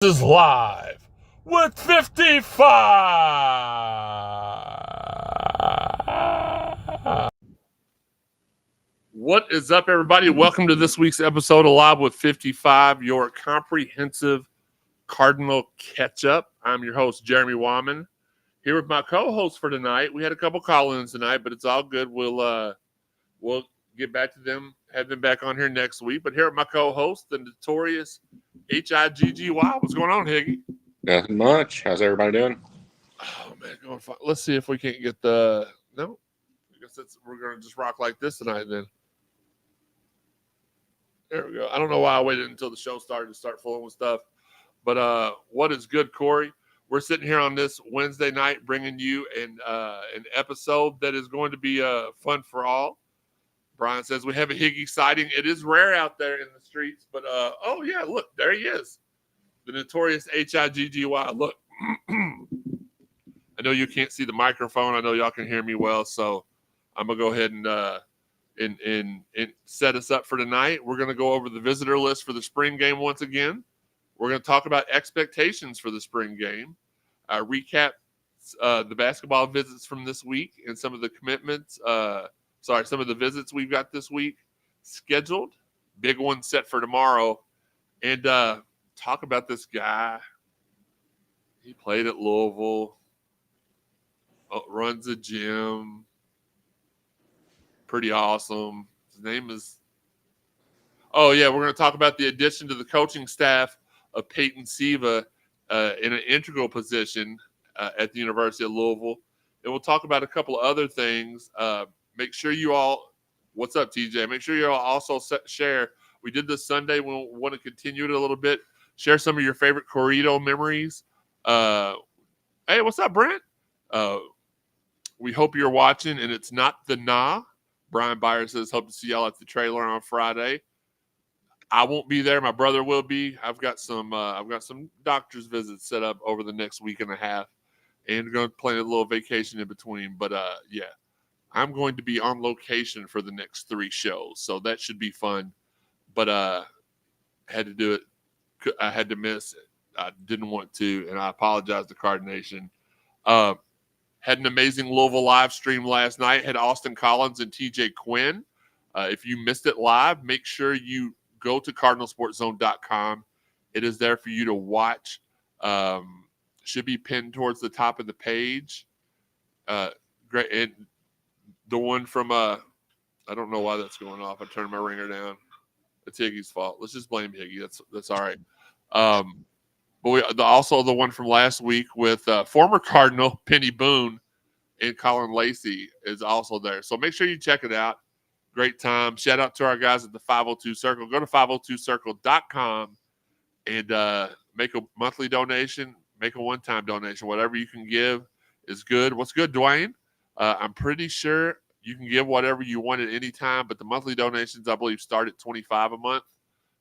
Is live with 55. What is up, everybody? Welcome to this week's episode of Live with 55, your comprehensive Cardinal catch-up. I'm your host, Jeremy Wyman, here with my co-host for tonight. We had a couple call-ins tonight, but it's all good. We'll get back to them, have them back on here next week. But here are my co-host, the notorious Higgy. What's going on, Higgy? Nothing much. How's everybody doing? Oh, man, going fine. Let's see if we can't get the... No, I guess we're going to just rock like this tonight then. There we go. I don't know why I waited until the show started to start fooling with stuff. But what is good, Corey? We're sitting here on this Wednesday night bringing you an episode that is going to be fun for all. Brian says we have a Higgy sighting. It is rare out there in the streets, but oh, yeah, look, there he is. The notorious Higgy. Look, I know you can't see the microphone. I know y'all can hear me well, so I'm going to go ahead and set us up for tonight. We're going to go over the visitor list for the spring game once again. We're going to talk about expectations for the spring game, recap the basketball visits from this week and some of the commitments, some of the visits we've got this week scheduled. Big one set for tomorrow. And talk about this guy. He played at Louisville, runs a gym. Pretty awesome. His name is... Oh, yeah, we're going to talk about the addition to the coaching staff of Peyton Siva in an integral position at the University of Louisville. And we'll talk about a couple of other things. Make sure you all... What's up, TJ? Make sure you all also share. We did this Sunday. We'll want to continue it a little bit. Share some of your favorite Corrido memories. Hey, what's up, Brent? We hope you're watching, and it's not the nah. Brian Byer says, hope to see y'all at the trailer on Friday. I won't be there. My brother will be. I've got some doctor's visits set up over the next week and a half, and going to plan a little vacation in between. But yeah, I'm going to be on location for the next 3 shows, so that should be fun. But had to do it. I had to miss it. I didn't want to, and I apologize to Card Nation. Had an amazing Louisville live stream last night. Had Austin Collins and TJ Quinn. If you missed it live, make sure you go to CardinalSportsZone.com. It is there for you to watch. Should be pinned towards the top of the page. Great. And the one from I don't know why that's going off. I turned my ringer down. It's Higgy's fault. Let's just blame Higgy. That's all right. But also the one from last week with former Cardinal Penny Boone and Colin Lacey is also there. So make sure you check it out. Great time. Shout out to our guys at the 502 Circle. Go to 502circle.com and make a monthly donation, make a one-time donation. Whatever you can give is good. What's good, Dwayne? I'm pretty sure you can give whatever you want at any time, but the monthly donations, I believe, start at $25 a month.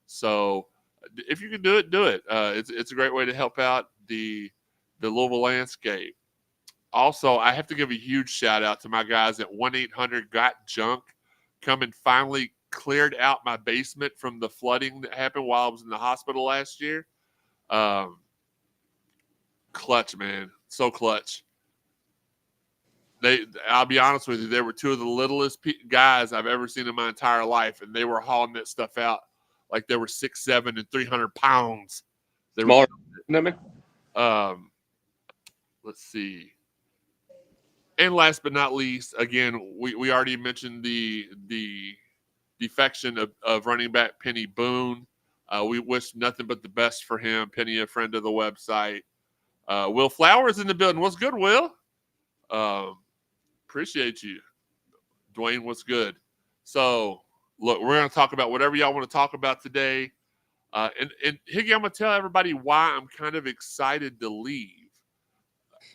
So if you can do it, do it. It's a great way to help out the Louisville landscape. Also, I have to give a huge shout out to my guys at 1-800-GOT-JUNK. Come and finally cleared out my basement from the flooding that happened while I was in the hospital last year. Clutch, man. So clutch. I'll be honest with you, they were 2 of the littlest guys I've ever seen in my entire life, and they were hauling that stuff out like they were 6'7" and 300 pounds. They were smaller. Let's see. And last but not least, again, we already mentioned the defection of running back Penny Boone. We wish nothing but the best for him. Penny, a friend of the website. Will Flowers in the building. What's good, Will? Appreciate you. Dwayne, what's good? So, look, we're going to talk about whatever y'all want to talk about today. And Higgy, I'm going to tell everybody why I'm kind of excited to leave.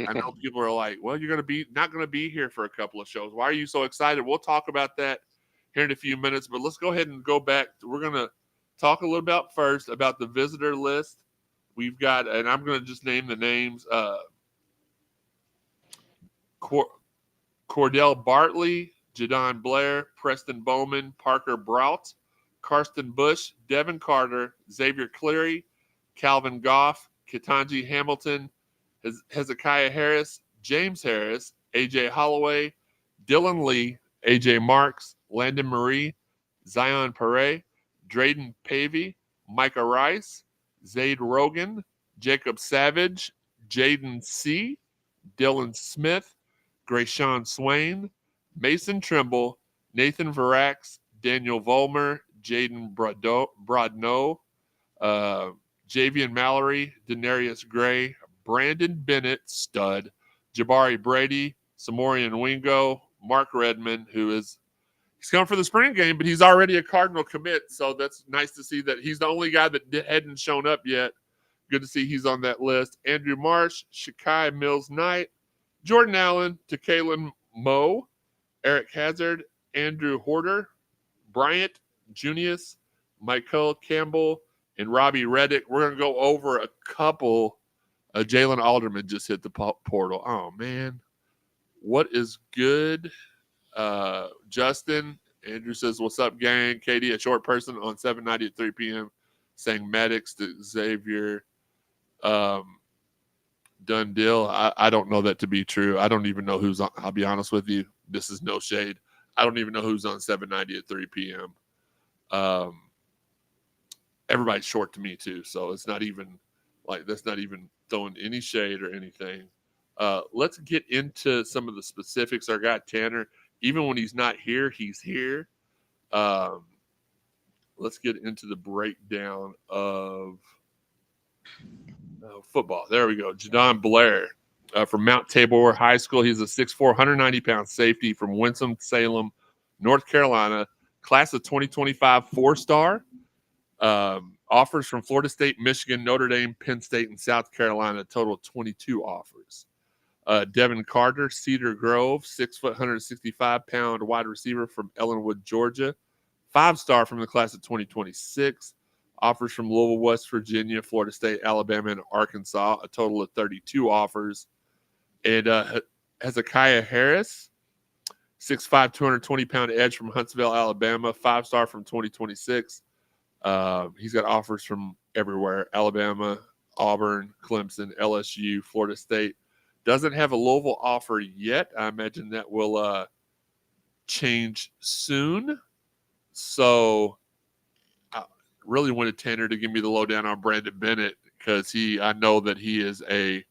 I know people are like, well, you're not going to be here for a couple of shows. Why are you so excited? We'll talk about that here in a few minutes, but let's go ahead and go back. We're going to talk a little bit first about the visitor list. We've got, and I'm going to just name the names, Cordell Bartley, Jadon Blair, Preston Bowman, Parker Brout, Karsten Bush, Devin Carter, Xavier Cleary, Calvin Goff, Ketanji Hamilton, Hezekiah Harris, James Harris, AJ Holloway, Dylan Lee, AJ Marks, Landon Marie, Zion Pare, Drayden Pavey, Micah Rice, Zaid Rogan, Jacob Savage, Jaden C., Dylan Smith, Grayshawn Swain, Mason Trimble, Nathan Varax, Daniel Volmer, Jaden Brodno, Javian Mallory, Denarius Gray, Brandon Bennett, stud, Jabari Brady, Samorian Wingo, Mark Redmond, he's coming for the spring game, but he's already a Cardinal commit, so that's nice to see that he's the only guy that hadn't shown up yet. Good to see he's on that list. Andrew Marsh, Shakai Mills-Knight, Jordan Allen, Tekalen Moe, Eric Hazard, Andrew Horder, Bryant Junius, Michael Campbell, and Robbie Reddick. We're going to go over a couple. Jalen Alderman just hit the portal. Oh, man. What is good? Justin, Andrew says, what's up, gang? Katie, a short person on 790 at 3 p.m. saying Maddox to Xavier. Done deal. I don't know that to be true. I don't even know who's on. I'll be honest with you. This is no shade. I don't even know who's on 790 at 3 p.m. Everybody's short to me too, so it's not even like that's not even throwing any shade or anything. Let's get into some of the specifics. Our guy Tanner, even when he's not here, he's here. Let's get into the breakdown of football. There we go. Jadon Blair from Mount Tabor High School. He's a 6'4", 190-pound safety from Winston-Salem, North Carolina. Class of 2025 4-star. Offers from Florida State, Michigan, Notre Dame, Penn State, and South Carolina. A total of 22 offers. Devin Carter, Cedar Grove, 6', 165-pound wide receiver from Ellenwood, Georgia. 5-star from the class of 2026. Offers from Louisville, West Virginia, Florida State, Alabama, and Arkansas. A total of 32 offers. And Hezekiah Harris, 6'5", 220-pound edge from Huntsville, Alabama. 5-star from 2026. He's got offers from everywhere. Alabama, Auburn, Clemson, LSU, Florida State. Doesn't have a Louisville offer yet. I imagine that will change soon. So I really wanted Tanner to give me the lowdown on Brandon Bennett because I know that he is a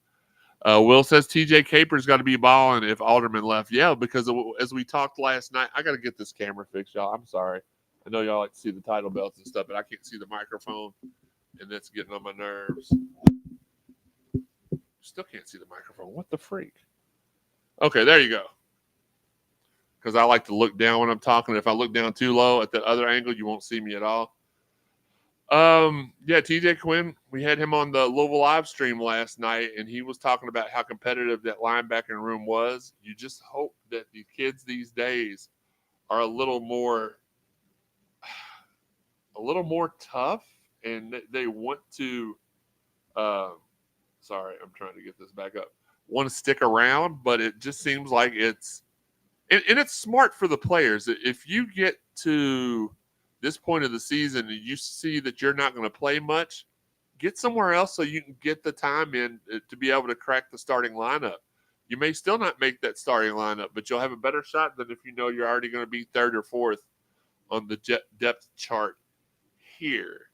Will says TJ Caper's got to be balling if Alderman left. Yeah, because as we talked last night, I got to get this camera fixed, y'all. I'm sorry. I know y'all like to see the title belts and stuff, but I can't see the microphone, and that's getting on my nerves. Still can't see the microphone. What the freak? Okay, there you go. Because I like to look down when I'm talking. If I look down too low at that other angle, you won't see me at all. Yeah, TJ Quinn, we had him on the Louisville live stream last night, and he was talking about how competitive that linebacking room was. You just hope that the kids these days are a little more tough, and they want to sorry, I'm trying to get this back up. Want to stick around, but it just seems like it's smart for the players. If you get to this point of the season and you see that you're not going to play much, get somewhere else so you can get the time in to be able to crack the starting lineup. You may still not make that starting lineup, but you'll have a better shot than if you know you're already going to be third or fourth on the depth chart here.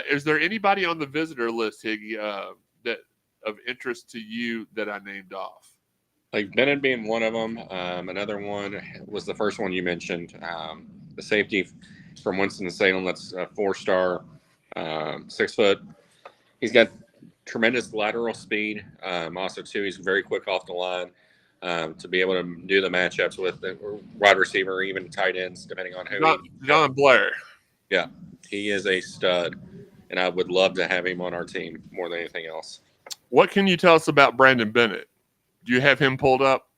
Is there anybody on the visitor list, Higgy, that of interest to you that I named off? Like Bennett being one of them. Another one was the first one you mentioned, the safety from Winston-Salem. That's a 4-star, 6 foot. He's got tremendous lateral speed. Also, too, he's very quick off the line to be able to do the matchups with the wide receiver or even tight ends, depending on who. John Blair. Yeah, he is a stud, and I would love to have him on our team more than anything else. What can you tell us about Brandon Bennett? Do you have him pulled up?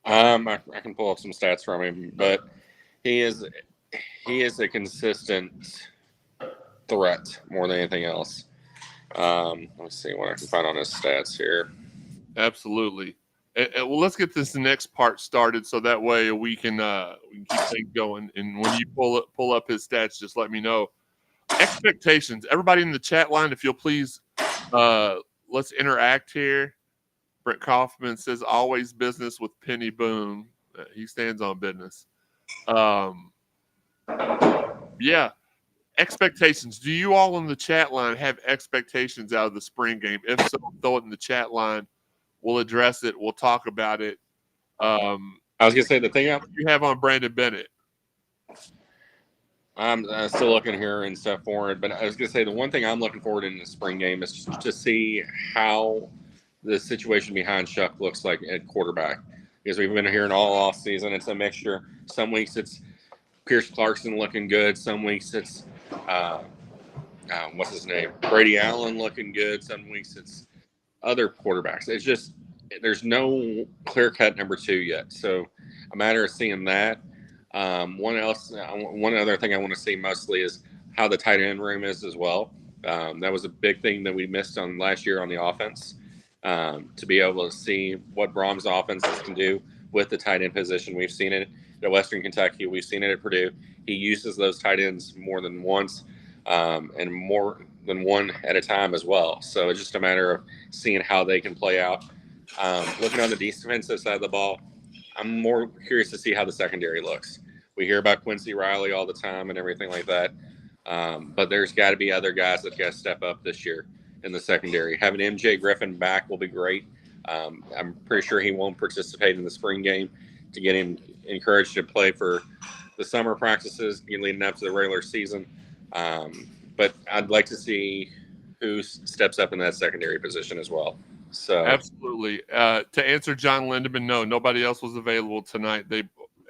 I can pull up some stats from him, but he is a consistent threat more than anything else. Let me see what I can find on his stats here. Absolutely. Well, let's get this next part started so that way we can keep things going. And when you pull up his stats, just let me know. Expectations. Everybody in the chat line, if you'll please let's interact here. Brent Kaufman says, always business with Penny Boone. He stands on business. Yeah. Expectations. Do you all in the chat line have expectations out of the spring game? If so, throw it in the chat line. We'll address it. We'll talk about it. I was going to say the thing you have on Brandon Bennett. I'm still looking here and stuff forward, but I was going to say the one thing I'm looking forward in the spring game is to see how the situation behind Shuck looks like at quarterback, because we've been hearing all off season. It's a mixture. Some weeks it's Pierce Clarkson looking good. Some weeks it's what's his name, Brady Allen looking good. Some weeks it's other quarterbacks. It's just there's no clear cut number two yet. So a matter of seeing that. One other thing I want to see mostly is how the tight end room is as well. That was a big thing that we missed on last year on the offense. To be able to see what Brahms offenses can do with the tight end position. We've seen it at Western Kentucky. We've seen it at Purdue. He uses those tight ends more than once and more than one at a time as well. So it's just a matter of seeing how they can play out. Looking on the defensive side of the ball, I'm more curious to see how the secondary looks. We hear about Quincy Riley all the time and everything like that. But there's got to be other guys that got to step up this year in the secondary. Having MJ Griffin back will be great. I'm pretty sure he won't participate in the spring game to get him encouraged to play for the summer practices leading up to the regular season. But I'd like to see who steps up in that secondary position as well. So absolutely. To answer John Lindemann, no, nobody else was available tonight.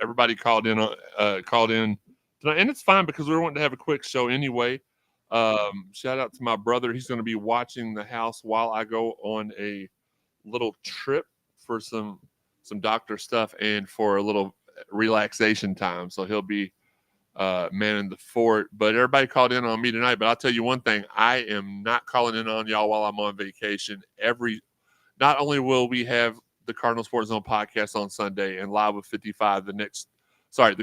Everybody called in tonight, and it's fine because we were wanting to have a quick show anyway. Shout out to my brother. He's going to be watching the house while I go on a little trip for some doctor stuff and for a little relaxation time. So he'll be manning the fort. But everybody called in on me tonight. But I'll tell you one thing: I am not calling in on y'all while I'm on vacation. Not only will we have the Cardinal Sports Zone podcast on Sunday and Live with 55 the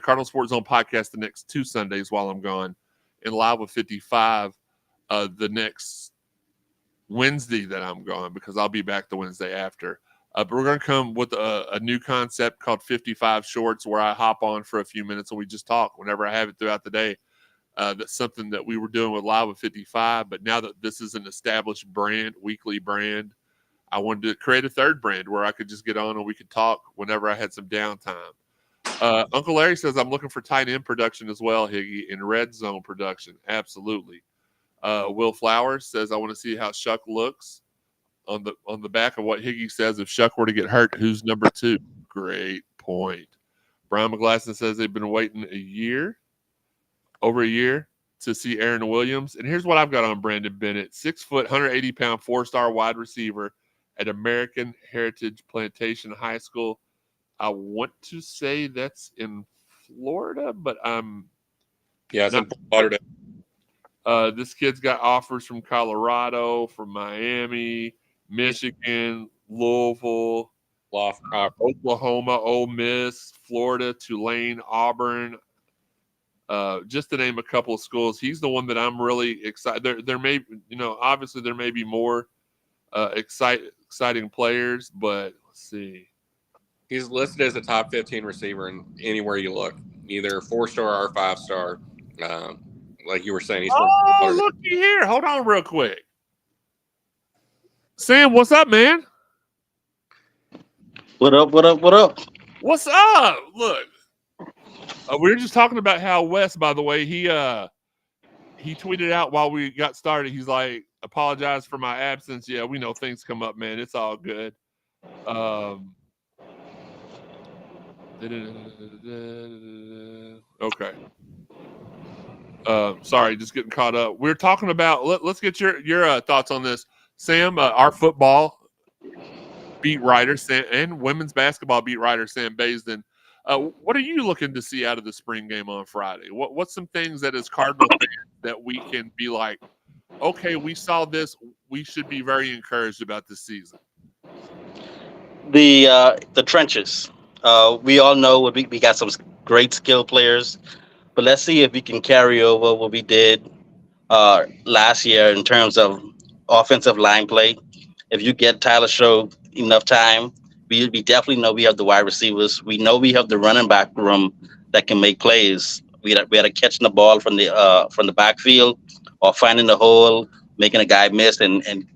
Cardinal Sports Zone podcast the next 2 Sundays while I'm gone, and Live with 55 the next Wednesday that I'm gone, because I'll be back the Wednesday after. But we're going to come with a new concept called 55 Shorts, where I hop on for a few minutes and we just talk whenever I have it throughout the day. That's something that we were doing with Live with 55, but now that this is an established brand, weekly brand, I wanted to create a third brand where I could just get on and we could talk whenever I had some downtime. Uncle Larry says, I'm looking for tight end production as well, Higgy, and red zone production. Absolutely. Will Flowers says, I want to see how Shuck looks. On the back of what Higgy says, if Shuck were to get hurt, who's number 2? Great point. Brian McGlasson says they've been waiting over a year to see Aaron Williams. And here's what I've got on Brandon Bennett: 6 foot, 180-pound, 4-star wide receiver at American Heritage Plantation High School. I want to say that's in Florida, but it's in Florida. This kid's got offers from Colorado, from Miami, Michigan, Louisville, Oklahoma, Ole Miss, Florida, Tulane, Auburn, just to name a couple of schools. He's the one that I'm really excited. There may, obviously there may be more exciting players, but let's see. He's listed as a top 15 receiver in anywhere you look, either 4-star or 5-star. Like you were saying, he's looky here. Hold on real quick. Sam, what's up, man? What up? What's up? Look, we were just talking about how Wes, by the way, he tweeted out while we got started. He's like, apologize for my absence. Yeah, we know things come up, man. It's all good. Okay. Sorry, just getting caught up. We're talking about. Let's get your thoughts on this, Sam. Our football beat writer Sam, and women's basketball beat writer Sam Baisden. What are you looking to see out of the spring game on Friday? What's some things that as Cardinal fans that we can be like, okay, we saw this. We should be very encouraged about this season. The trenches. We all know we got some great skill players, but let's see if we can carry over what we did last year in terms of offensive line play. If you get Tyler Show enough time, we definitely know we have the wide receivers. We know we have the running back room that can make plays. We had a catching the ball from the backfield or finding the hole, making a guy miss and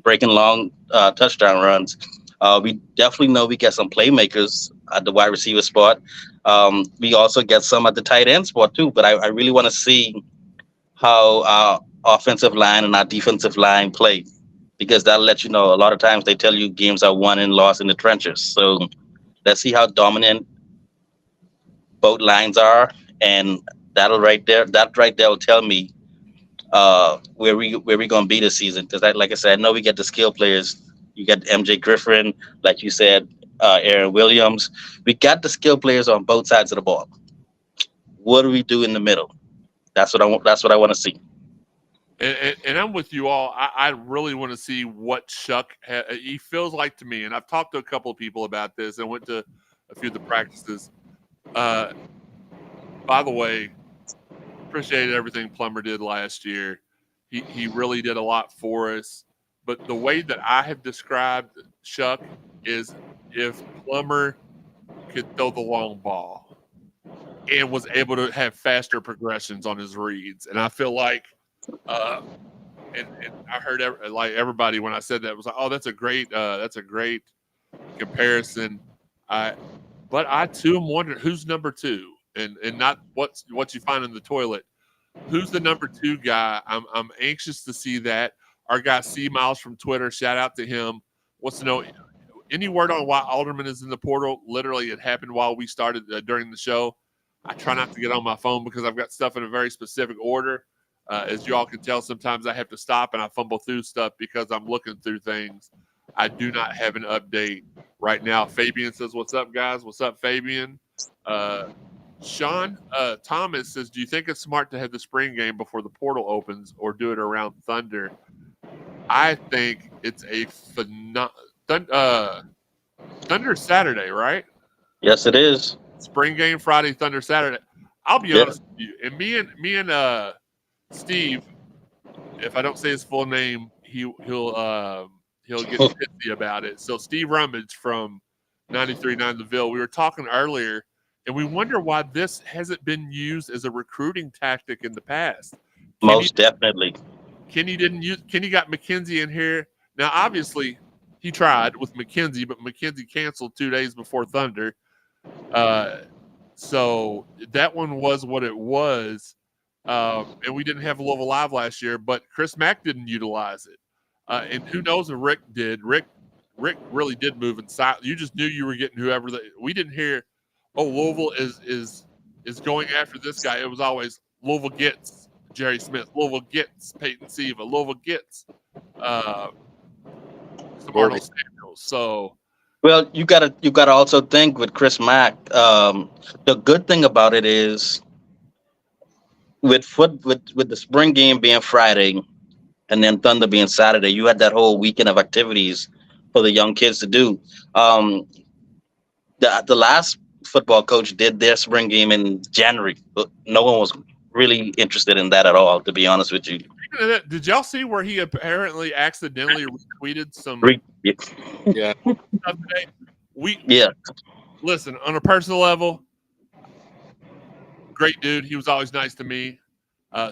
breaking long touchdown runs. We definitely know we get some playmakers at the wide receiver spot. We also get some at the tight end spot too. But I really want to see how our offensive line and our defensive line play, because that'll let you know. A lot of times they tell you games are won and lost in the trenches. So let's see how dominant both lines are, and that right there will tell me where we gonna be this season. Because like I said, I know we get the skill players. You got MJ Griffin, like you said, Aaron Williams. We got the skill players on both sides of the ball. What do we do in the middle? That's what I want. That's what I want to see. And I'm with you all. I really want to see what Chuck he feels like to me. And I've talked to a couple of people about this and went to a few of the practices. By the way, appreciated everything Plummer did last year. He really did a lot for us. But the way that I have described Chuck is if Plummer could throw the long ball and was able to have faster progressions on his reads. And I feel like and I heard everybody when I said that was like, oh, that's a great comparison. But I too am wondering who's number two, and not what you find in the toilet. Who's the number two guy? I'm anxious to see that. Our guy C Miles from Twitter, shout out to him. Wants to know any word on why Alderman is in the portal. Literally, it happened while we started during the show. I try not to get on my phone because I've got stuff in a very specific order. As you all can tell, sometimes I have to stop and I fumble through stuff because I'm looking through things. I do not have an update right now. Fabian says, what's up, guys? What's up, Fabian? Sean Thomas says, do you think it's smart to have the spring game before the portal opens or do it around Thunder? I think it's a Thunder Saturday, right? Yes, it is. Spring game Friday, Thunder Saturday. I'll be honest with you. And me and Steve, if I don't say his full name, he'll get pissy about it. So Steve Rummage from 93.9 The Ville, we were talking earlier, and we wonder why this hasn't been used as a recruiting tactic in the past. Most definitely. Kenny got McKenzie in here. Now, obviously, he tried with McKenzie, but McKenzie canceled 2 days before Thunder. So that one was what it was. And we didn't have Louisville Live last year, but Chris Mack didn't utilize it. And who knows if Rick did. Rick really did move inside. You just knew you were getting whoever. We didn't hear, oh, Louisville is going after this guy. It was always Louisville gets Jerry Smith. Louisville gets Peyton Siva. Louisville gets Arnold Samuels. So, well, you gotta also think with Chris Mack. The good thing about it is with the spring game being Friday and then Thunder being Saturday, you had that whole weekend of activities for the young kids to do. The last football coach did their spring game in January, but no one was really interested in that at all, to be honest with you. Did y'all see where he apparently accidentally retweeted some Yeah. stuff today? Yeah. Listen, on a personal level, great dude. He was always nice to me.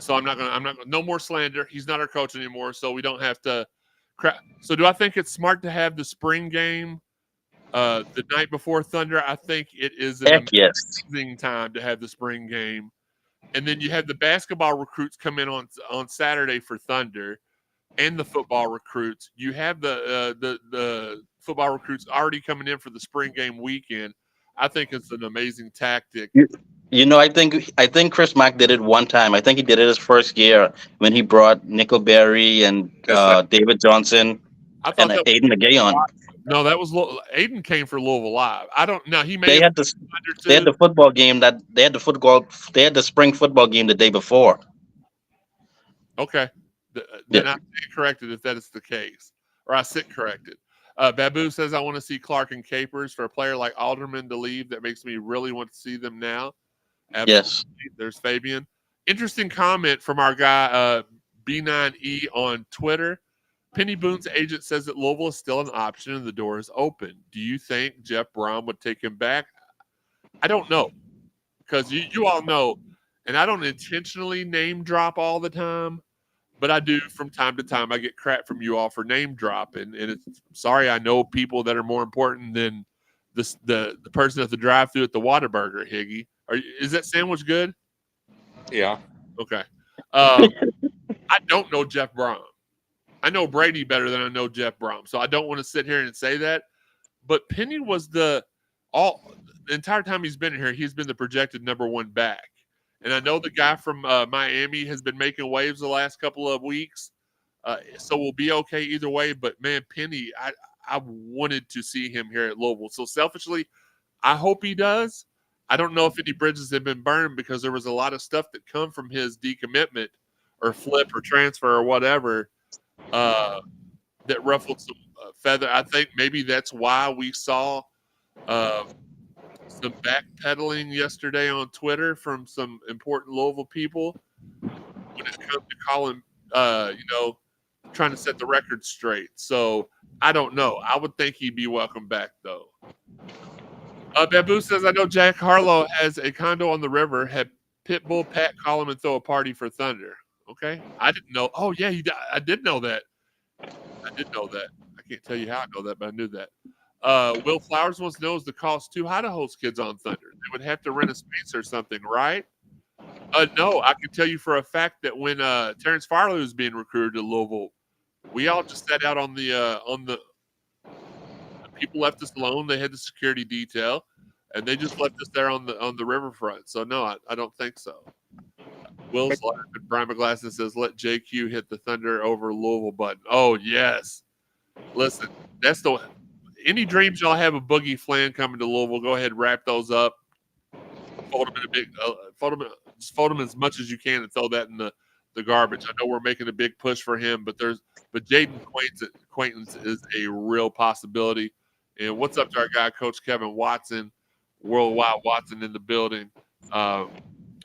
So I'm not gonna no more slander. He's not our coach anymore, so we don't have to crap. So do I think it's smart to have the spring game the night before Thunder? I think it is an amazing time to have the spring game. And then you have the basketball recruits come in on Saturday for Thunder, and the football recruits. You have the football recruits already coming in for the spring game weekend. I think it's an amazing tactic. You know, I think Chris Mack did it one time. I think he did it his first year when he brought Nickelberry and David Johnson and Aiden Nagay on. No, that was Aiden came for Louisville Live. I don't know. He may they had the football game they had the spring football game the day before. Okay, then I stand corrected if that is the case, or I sit corrected. Babu says I want to see Clark and Capers. For a player like Alderman to leave, that makes me really want to see them now. Absolutely. Yes. There's Fabian. Interesting comment from our guy B9E on Twitter. Penny Boone's agent says that Louisville is still an option and the door is open. Do you think Jeff Brom would take him back? I don't know, because you all know, and I don't intentionally name drop all the time, but I do from time to time. I get crap from you all for name dropping, and it's sorry. I know people that are more important than the person at the drive-thru at the Whataburger. Higgy, is that sandwich good? Yeah. Okay. I don't know Jeff Brom. I know Brady better than I know Jeff Brom, so I don't want to sit here and say that. But Penny was the entire time he's been here, he's been the projected number one back. And I know the guy from Miami has been making waves the last couple of weeks, so we'll be okay either way. But, man, Penny, I wanted to see him here at Louisville. So, selfishly, I hope he does. I don't know if any bridges have been burned because there was a lot of stuff that come from his decommitment or flip or transfer or whatever that ruffled some feather. I think maybe that's why we saw some backpedaling yesterday on Twitter from some important Louisville people when it comes to calling, trying to set the record straight. So I don't know. I would think he'd be welcome back, though. Babu says, I know Jack Harlow has a condo on the river. Had Pitbull Pat call him and throw a party for Thunder. Okay. I didn't know. Oh, yeah, I did know that. I can't tell you how I know that, but I knew that. Will Flowers wants to know, is the cost too high to host kids on Thunder? They would have to rent a space or something, right? No, I can tell you for a fact that when Terrence Farley was being recruited to Louisville, we all just sat out on the people left us alone. They had the security detail, and they just left us there on the riverfront. So no, I don't think so. Will's laughing. Brian McGlasson says, "Let JQ hit the Thunder over Louisville button." Oh yes, listen, that's the. Any dreams y'all have of Boogie Flan coming to Louisville? Go ahead, wrap those up. Fold them in a big. Fold them as much as you can and throw that in the garbage. I know we're making a big push for him, but Jaden acquaintance is a real possibility. And what's up to our guy, Coach Kevin Watson, Worldwide Watson in the building.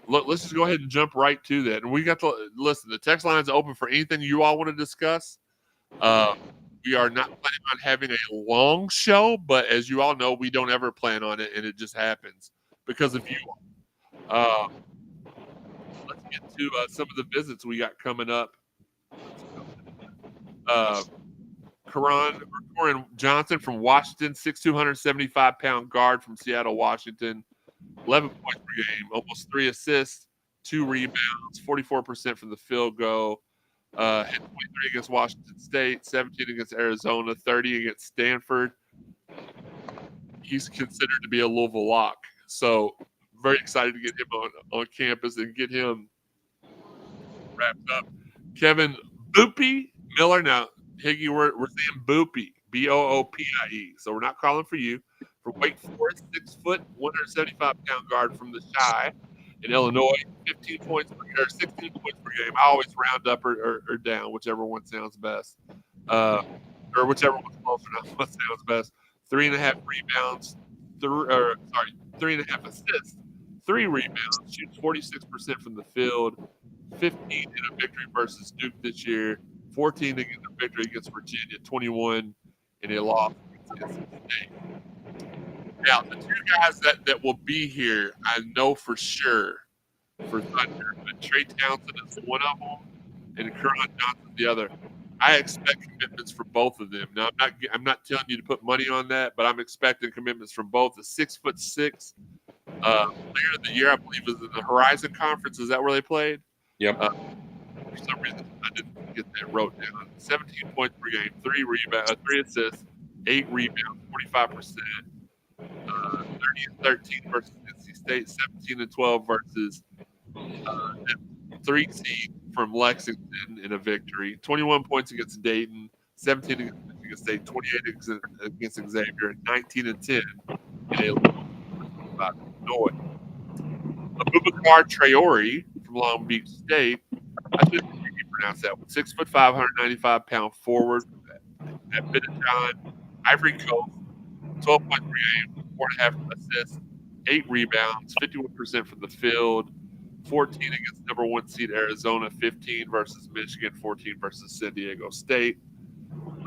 Look, let's just go ahead and jump right to that. And we got to listen. The text line is open for anything you all want to discuss. We are not planning on having a long show, but as you all know, we don't ever plan on it, and it just happens because of you. Let's get to some of the visits we got coming up. Corin Johnson from Washington, 6'2", 175-pound guard from Seattle, Washington. 11 points per game, almost 3 assists, 2 rebounds, 44% from the field goal. Had 23 against Washington State, 17 against Arizona, 30 against Stanford. He's considered to be a Louisville lock. So very excited to get him on campus and get him wrapped up. Kevin Boopie Miller. Now, Higgy, we're saying Boopie, Boopie. So we're not calling for you. For Wake Forest, 6 foot, 175-pound guard from the Chi in Illinois, 16 points per game. I always round up or down, whichever one sounds best, or whichever one's close enough. What sounds best? 3.5 rebounds, 3.5 assists, 3 rebounds. Shoots 46% from the field. 15 in a victory versus Duke this year. 14 against a victory against Virginia. 21 in a loss against State. Now, the two guys that will be here, I know for sure for Thunder, but Trey Townsend is one of them, and Karan Johnson the other. I expect commitments from both of them. Now, I'm not telling you to put money on that, but I'm expecting commitments from both. The 6'6" player of the year, I believe, is in the Horizon Conference. Is that where they played? Yep. For some reason, I didn't get that wrote down. 17 points per game, 3 rebounds, 3 assists, 8 rebounds, 45%. 30-13 versus NC State, 17-12 versus 3 seed from Lexington in a victory, 21 points against Dayton, 17 against Michigan State, 28 against Xavier, 19-10 in Illinois. Abubakar Traore from Long Beach State, I shouldn't pronounce that one, 6'5", 195-pound forward at Biddenjohn, Ivory Coast, 12 points per game, 4.5 assists, 8 rebounds, 51% from the field, 14 against number 1 seed Arizona, 15 versus Michigan, 14 versus San Diego State.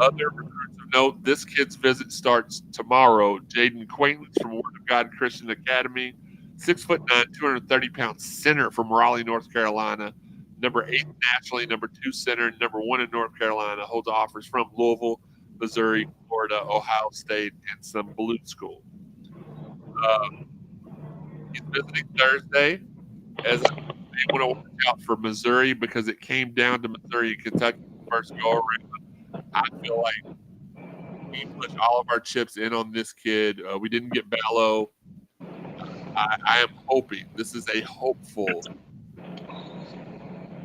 Other recruits of note, this kid's visit starts tomorrow. Jaden Quaintance from Word of God Christian Academy, 6'9", 230-pound center from Raleigh, North Carolina, number 8 nationally, number 2 center, number 1 in North Carolina, holds offers from Louisville, Missouri, Florida, Ohio State, and some blue school. He's visiting Thursday, as I want to watch out for Missouri because it came down to Missouri and Kentucky first go around. I feel like we push all of our chips in on this kid. We didn't get Ballo. I am hoping this is a hopeful.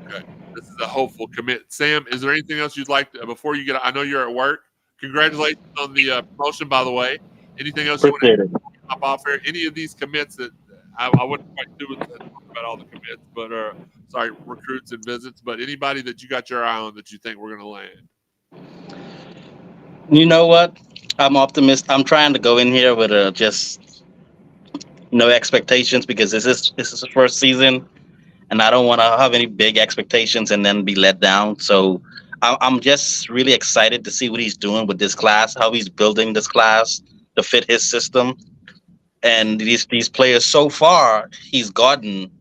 Okay, this is a hopeful commit. Sam, is there anything else you'd like to, before you get? I know you're at work. Congratulations on the promotion, by the way. Anything else you want Appreciate it. to hop off here? Any of these commits that I wouldn't quite do with talk about all the commits, but sorry, recruits and visits. But anybody that you got your eye on that you think we're going to land? You know what? I'm optimistic. I'm trying to go in here with just no expectations because this is the first season, and I don't want to have any big expectations and then be let down. So I'm just really excited to see what he's doing with this class, how he's building this class to fit his system, and these players so far he's gotten.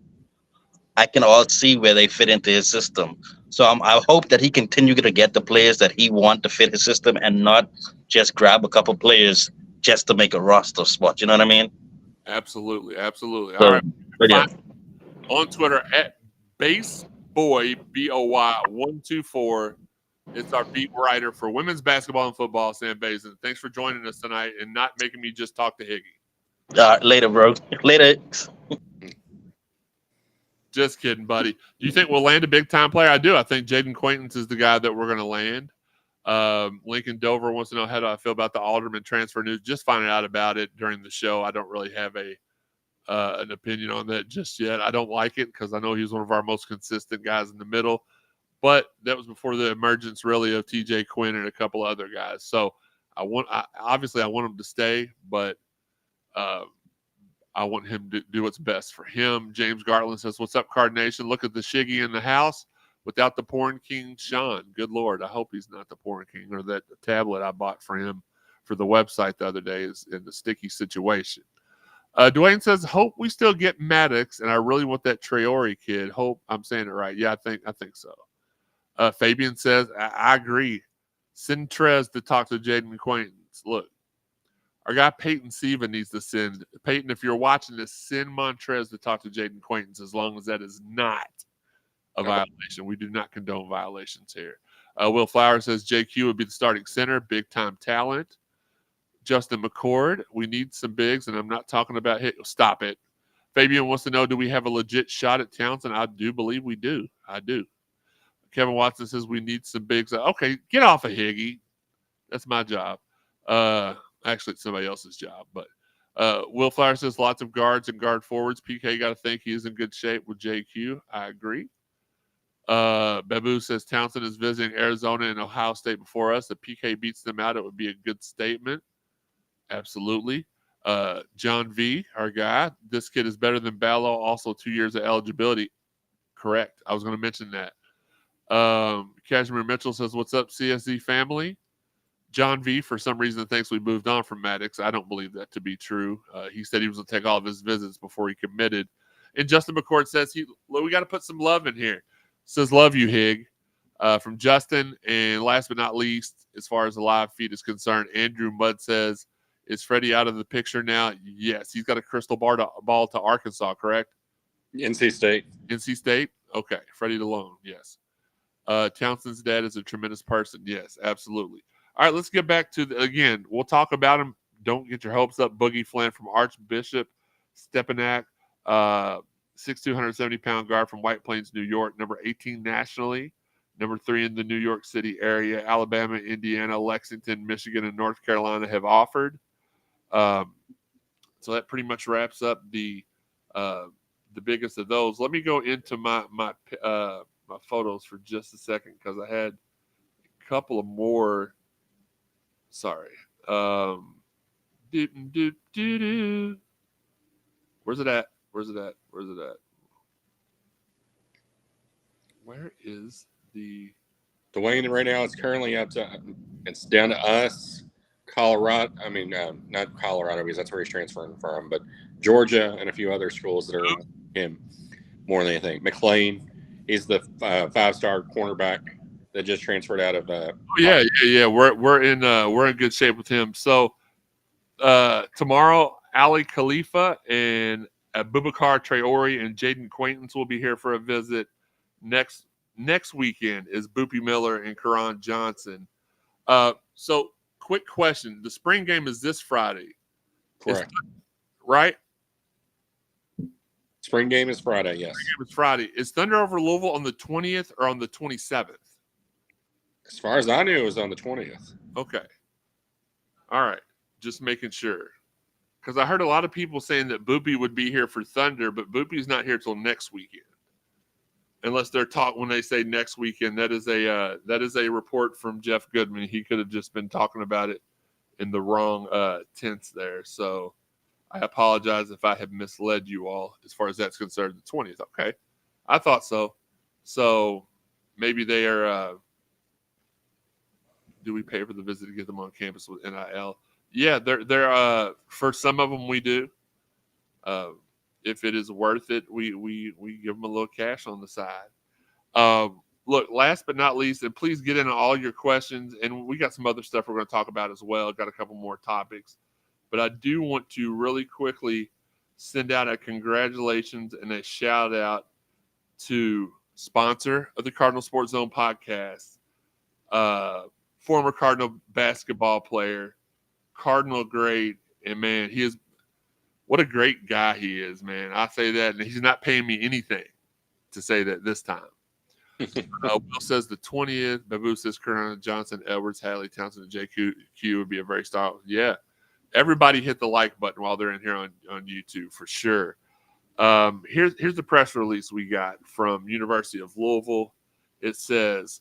I can all see where they fit into his system. So I hope that he continue to get the players that he want to fit his system and not just grab a couple players just to make a roster spot. You know what I mean? Absolutely, absolutely. All So, right, but yeah, on Twitter at BaseBoy BOY124. It's our beat writer for women's basketball and football, Sam Bazin. Thanks for joining us tonight and not making me just talk to Higgy. later, bro. Later. Just kidding, buddy. Do you think we'll land a big time player? I do. I think Jaden Quaintance is the guy that we're going to land. Lincoln Dover wants to know how do I feel about the Alderman transfer news. Just finding out about it during the show. I don't really have an opinion on that just yet. I don't like it because I know he's one of our most consistent guys in the middle. But that was before the emergence, really, of T.J. Quinn and a couple of other guys. So obviously I want him to stay, but I want him to do what's best for him. James Gartland says, "What's up, Card Nation? Look at the Shiggy in the house without the Porn King, Sean. Good Lord, I hope he's not the Porn King or that the tablet I bought for him for the website the other day is in the sticky situation." Dwayne says, "Hope we still get Maddox, and I really want that Traore kid. Hope I'm saying it right. Yeah, I think so." Fabian says, I agree. Send Trez to talk to Jaden Acquaintance. Look, our guy Peyton Siva needs to send. Peyton, if you're watching this, send Montrez to talk to Jaden Acquaintance as long as that is not a violation. We do not condone violations here. Will Flowers says JQ would be the starting center. Big-time talent. Justin McCord, we need some bigs, and I'm not talking about hit. Stop it. Fabian wants to know, do we have a legit shot at Townsend? I do believe we do. I do. Kevin Watson says we need some bigs. Okay, get off of Higgy. That's my job. Actually, it's somebody else's job. But Will Flower says lots of guards and guard forwards. PK got to think he is in good shape with JQ. I agree. Babu says Townsend is visiting Arizona and Ohio State before us. If PK beats them out, it would be a good statement. Absolutely. John V, our guy. This kid is better than Ballo. Also 2 years of eligibility. Correct. I was going to mention that. Cashmere Mitchell says, "What's up, CSZ family?" John V, for some reason, thinks we moved on from Maddox. I don't believe that to be true. He said he was going to take all of his visits before he committed. And Justin McCord says, we got to put some love in here. Says, "Love you, Hig." From Justin. And last but not least, as far as the live feed is concerned, Andrew Mudd says, "Is Freddie out of the picture now?" Yes. He's got a crystal ball to Arkansas, correct? NC State. NC State? Okay. Freddie DeLone, yes. Townsend's dad is a tremendous person. Yes, absolutely. All right, let's get back to again. We'll talk about him. Don't get your hopes up. Boogie Flynn from Archbishop Stepanak, 6'2", 170-pound guard from White Plains, New York, number 18 nationally, number 3 in the New York City area. Alabama, Indiana, Lexington, Michigan, and North Carolina have offered. So that pretty much wraps up the biggest of those. Let me go into my photos for just a second because I had a couple of more. Sorry. Where's it at? Where is the Dwayne, right now it's currently it's down to us, Colorado. I mean, not Colorado because that's where he's transferring from, but Georgia and a few other schools that are him more than anything. McLean, he's the 5-star cornerback that just transferred out of. Yeah. We're in good shape with him. So tomorrow, Ali Khalifa and Abubakar Traore and Jaden Quaintance will be here for a visit. Next weekend is Boopy Miller and Karan Johnson. So quick question: the spring game is this Friday, Correct? Right? Spring game is Friday. Yes. Spring game is Friday. Is Thunder over Louisville on the 20th or on the 27th? As far as I knew, it was on the 20th. Okay. All right. Just making sure. Because I heard a lot of people saying that Boopy would be here for Thunder, but Boopy's not here till next weekend. Unless they're talking when they say next weekend, that is a report from Jeff Goodman. He could have just been talking about it in the wrong tense there. So I apologize if I have misled you all as far as that's concerned. The 20th, okay. I thought so. So maybe they are. Do we pay for the visit to get them on campus with NIL? Yeah, they're for some of them we do. If it is worth it, we give them a little cash on the side. Look, last but not least, and please get into all your questions. And we got some other stuff we're going to talk about as well. Got a couple more topics. But I do want to really quickly send out a congratulations and a shout out to sponsor of the Cardinal Sports Zone podcast, former Cardinal basketball player, Cardinal great, and man, he is what a great guy he is, man. I say that, and he's not paying me anything to say that this time. Will says the 20th. Babu says Karan Johnson, Edwards, Hadley, Townsend, and JQ would be a very style. Yeah. Everybody hit the like button while they're in here on YouTube for sure. Here's the press release we got from University of Louisville. It says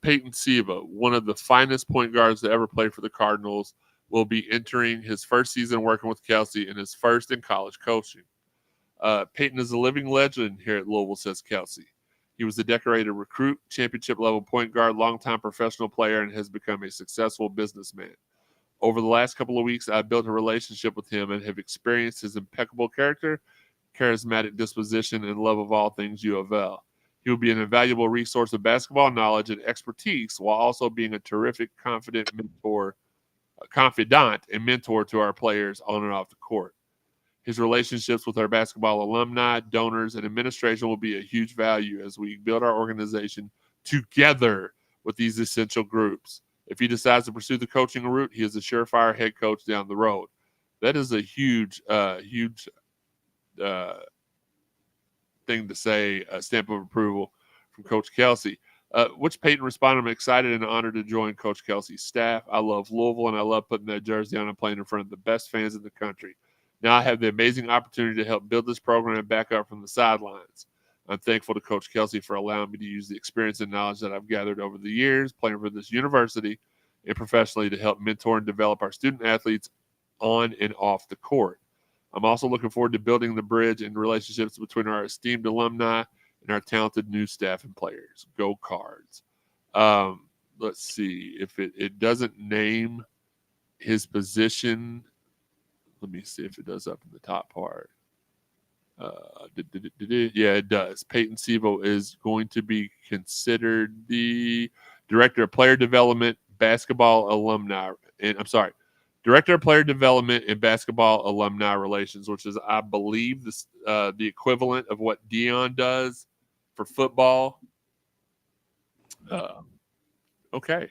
Peyton Siva, one of the finest point guards to ever play for the Cardinals, will be entering his first season working with Kelsey and his first in college coaching. Peyton is a living legend here at Louisville, says Kelsey. He was a decorated recruit, championship-level point guard, longtime professional player, and has become a successful businessman. Over the last couple of weeks, I've built a relationship with him and have experienced his impeccable character, charismatic disposition, and love of all things U of L. He will be an invaluable resource of basketball knowledge and expertise while also being a terrific, confidant and mentor to our players on and off the court. His relationships with our basketball alumni, donors, and administration will be a huge value as we build our organization together with these essential groups. If he decides to pursue the coaching route, he is a surefire head coach down the road. That is a huge thing to say, a stamp of approval from Coach Kelsey. Which Peyton responded, I'm excited and honored to join Coach Kelsey's staff. I love Louisville, and I love putting that jersey on and playing in front of the best fans in the country. Now I have the amazing opportunity to help build this program back up from the sidelines. I'm thankful to Coach Kelsey for allowing me to use the experience and knowledge that I've gathered over the years playing for this university and professionally to help mentor and develop our student athletes on and off the court. I'm also looking forward to building the bridge and relationships between our esteemed alumni and our talented new staff and players. Go Cards. Let's see. If it doesn't name his position, let me see if it does up in the top part. Yeah, it does. Peyton Sivo is going to be considered the Director of Player Development, Basketball Alumni. And I'm sorry, Director of Player Development and Basketball Alumni Relations, which is, I believe, the equivalent of what Dion does for football. Okay.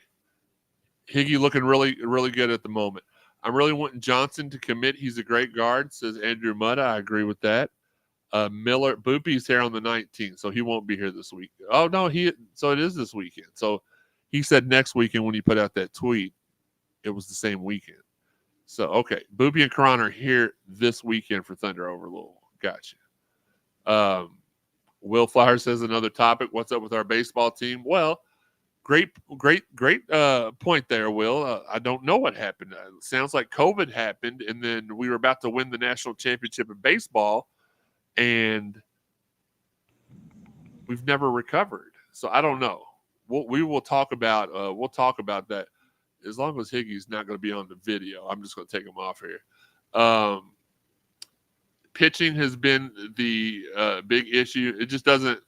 Higgy looking really, really good at the moment. I'm really wanting Johnson to commit. He's a great guard, says Andrew Mudda. I agree with that. Miller, Boopy's here on the 19th, so he won't be here this week. Oh, no, so it is this weekend. So he said next weekend when he put out that tweet, it was the same weekend. So, okay, Boopy and Karan are here this weekend for Thunder over Louisville. Gotcha. Will Flowers says another topic. What's up with our baseball team? Well, great point there, Will. I don't know what happened. It sounds like COVID happened, and then we were about to win the national championship in baseball, and we've never recovered. So I don't know. we will talk about that as long as Higgy's not going to be on the video. I'm just going to take him off here. Pitching has been the big issue. It just doesn't.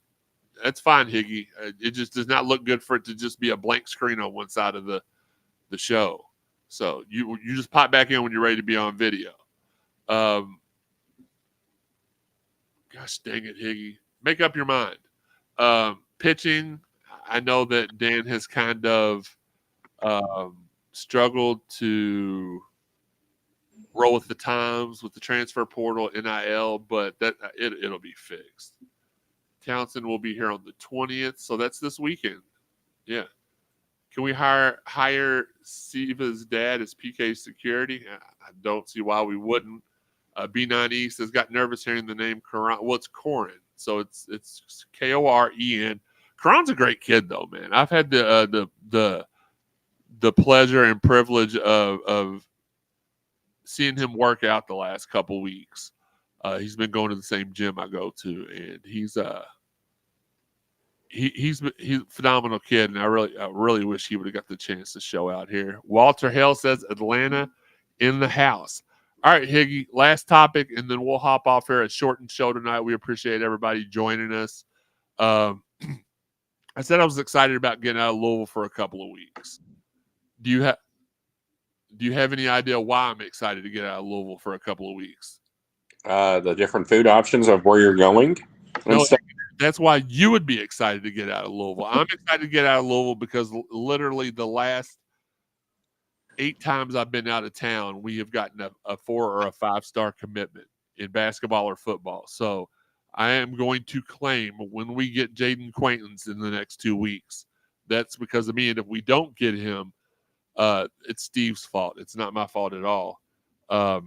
That's fine, Higgy. It just does not look good for it to just be a blank screen on one side of the show. So you just pop back in when you're ready to be on video. Gosh dang it, Higgy. Make up your mind. Pitching, I know that Dan has kind of struggled to roll with the times with the transfer portal, NIL, but it'll be fixed. Townsend will be here on the 20th, so that's this weekend. Yeah. Can we hire Siva's dad as PK security? I don't see why we wouldn't. B9 East has got nervous hearing the name Karan. Well, it's Corin, so it's Koren. Karan's a great kid, though, man. I've had the pleasure and privilege of seeing him work out the last couple weeks. He's been going to the same gym I go to, and he's a phenomenal kid, and I really wish he would have got the chance to show out here. Walter Hale says Atlanta in the house. All right, Higgy, last topic, and then we'll hop off here. A shortened show tonight. We appreciate everybody joining us. I said I was excited about getting out of Louisville for a couple of weeks. Do you have any idea why I'm excited to get out of Louisville for a couple of weeks? The different food options of where you're going. No, that's why you would be excited to get out of Louisville. I'm excited to get out of Louisville because literally the last 8 times I've been out of town, we have gotten a 4 or a 5-star commitment in basketball or football. So I am going to claim when we get Jaden Quaintance in the next 2 weeks, that's because of me. And if we don't get him, it's Steve's fault. It's not my fault at all. Yeah,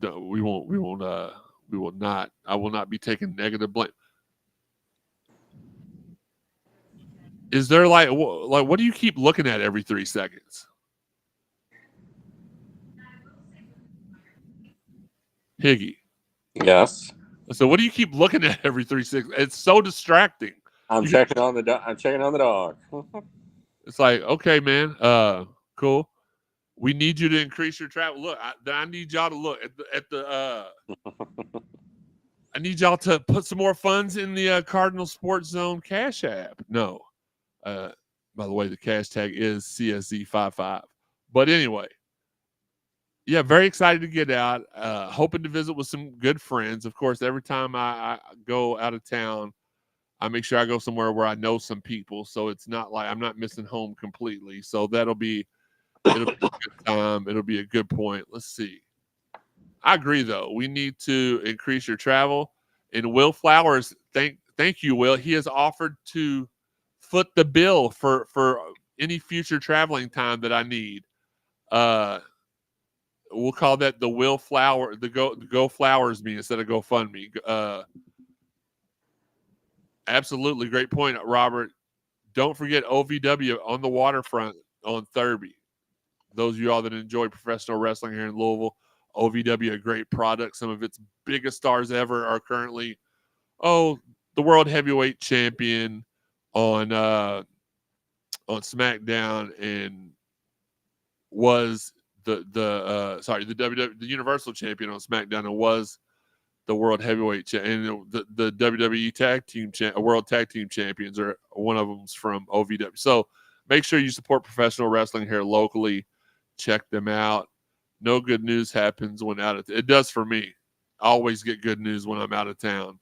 we will not. I will not be taking negative blame. Is there like what do you keep looking at every 3 seconds? Higgy. Yes. So what do you keep looking at every 3 seconds? It's so distracting. I'm checking on the dog. It's like, okay, man, cool. We need you to increase your travel. Look, I need y'all to look at the I need y'all to put some more funds in the Cardinal Sports Zone Cash App. No. By the way, the cash tag is CSZ55. But anyway, yeah, very excited to get out. Hoping to visit with some good friends. Of course, every time I go out of town, I make sure I go somewhere where I know some people. So it's not like I'm not missing home completely. So it'll be a good time. It'll be a good point. Let's see. I agree, though. We need to increase your travel. And Will Flowers, thank you, Will. He has offered to foot the bill for any future traveling time that I need. We'll call that the Will Flower, the Go Flowers me instead of GoFundMe. Absolutely. Great point, Robert. Don't forget OVW on the waterfront on Thurby. Those of you all that enjoy professional wrestling here in Louisville, OVW, a great product. Some of its biggest stars ever are currently, the world heavyweight champion on SmackDown, and was the Universal champion on SmackDown, and was the world heavyweight and the WWE tag team world tag team champions are one of them's from OVW. So make sure you support professional wrestling here locally. Check them out. No good news happens when it does for me. I always get good news when I'm out of town.